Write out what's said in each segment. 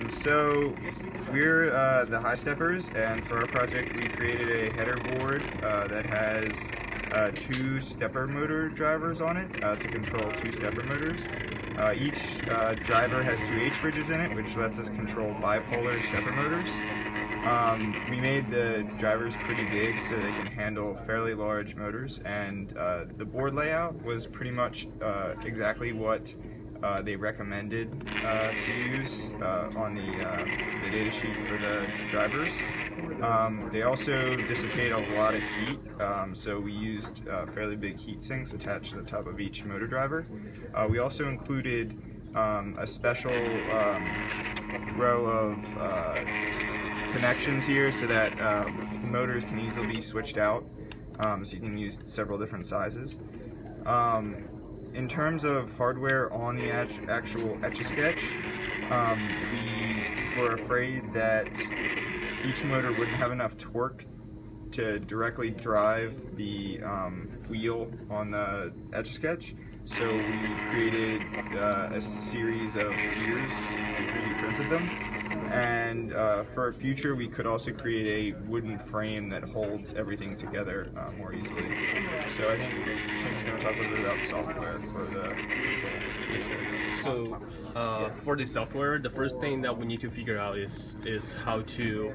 So we're the high steppers, and for our project we created a header board that has two stepper motor drivers on it to control two stepper motors. Each driver has two H-bridges in it, which lets us control bipolar stepper motors. We made the drivers pretty big so they can handle fairly large motors, and the board layout was pretty much exactly what they recommended to use on the data sheet for the drivers. They also dissipate a lot of heat, so we used fairly big heat sinks attached to the top of each motor driver. We also included a special row of connections here so that motors can easily be switched out, so you can use several different sizes. In terms of hardware on the actual Etch-a-Sketch, we were afraid that each motor wouldn't have enough torque to directly drive the wheel on the Etch-a-Sketch, so we created a series of gears. We 3D printed them, and for a future we could also create a wooden frame that holds everything together more easily. So I think Shing's going to talk a little bit about software for the. So for the software, the first thing that we need to figure out is how to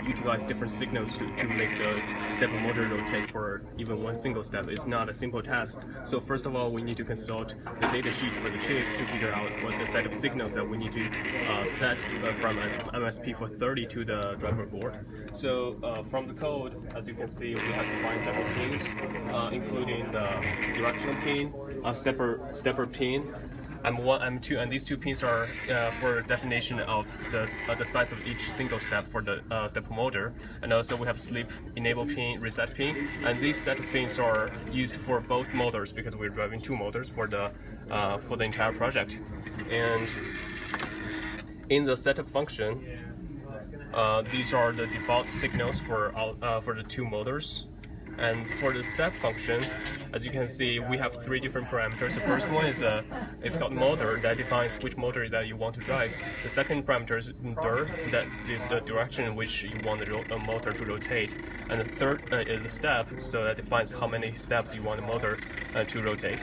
utilize different signals to make the stepper motor rotate for even one single step. It's not a simple task. So first of all, we need to consult the data sheet for the chip to figure out what the set of signals that we need to set from MSP430 to the driver board. So from the code, as you can see, we have defined several pins, including the directional pin, stepper pin, M1, M2, and these two pins are for definition of the size of each single step for the stepper motor. And also we have sleep enable pin, reset pin, and these set of pins are used for both motors because we're driving two motors for the entire project. And in the setup function, these are the default signals for the two motors. And for the step function, as you can see, we have three different parameters. The first one is called motor, that defines which motor that you want to drive. The second parameter is dir, that is the direction in which you want the motor to rotate. And the third is a step, so that defines how many steps you want the motor to rotate.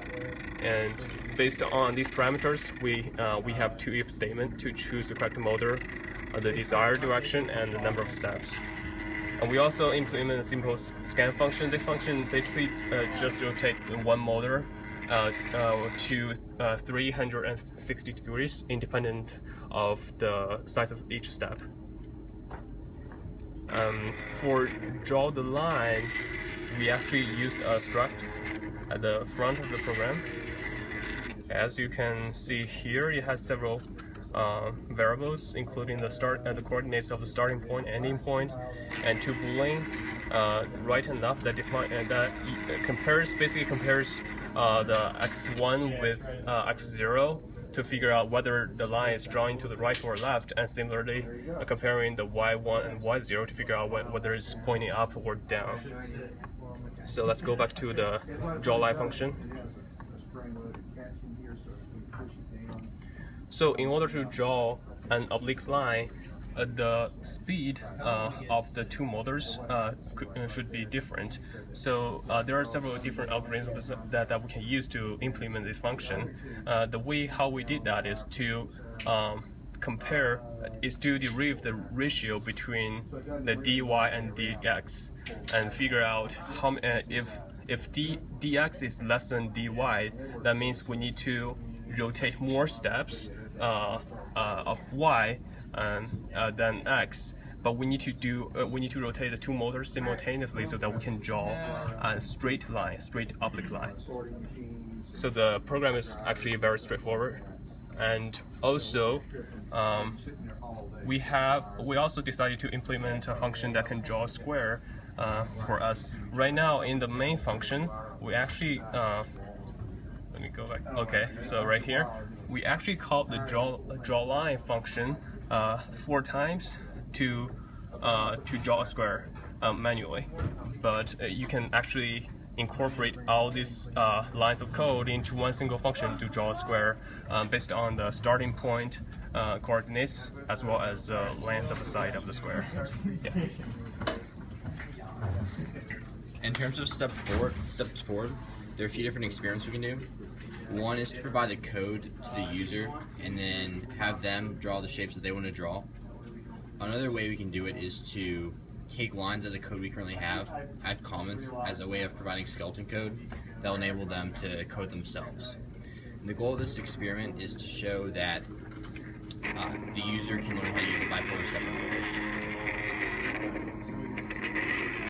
And based on these parameters, we have two if statements to choose the correct motor, the desired direction, and the number of steps. And we also implement a simple scan function. This function basically just rotates one motor to 360 degrees, independent of the size of each step. For draw the line, we actually used a struct at the front of the program. As you can see here, it has several variables, including the coordinates of the starting point, ending point, and two boolean right and left that define that basically compares the x1 with x0 to figure out whether the line is drawing to the right or left, and similarly comparing the y1 and y0 to figure out whether it's pointing up or down. So let's go back to the draw line function. So in order to draw an oblique line, the speed of the two motors should be different. So there are several different algorithms that we can use to implement this function. The way how we did that is to derive the ratio between the dy and dx and figure out how if dx is less than dy, that means we need to rotate more steps of y than x, but we need to rotate the two motors simultaneously so that we can draw a straight oblique line. So the program is actually very straightforward, and also we also decided to implement a function that can draw a square for us. Right now in the main function, we actually let me go back. Okay, so right here, we actually called the draw line function 4 times to draw a square manually. But you can actually incorporate all these lines of code into one single function to draw a square based on the starting point coordinates as well as length of the side of the square. Yeah. In terms of steps forward, there are a few different experiments we can do. One is to provide the code to the user and then have them draw the shapes that they want to draw. Another way we can do it is to take lines of the code we currently have, add comments as a way of providing skeleton code that will enable them to code themselves. And the goal of this experiment is to show that the user can learn how to use a bipolar stepper.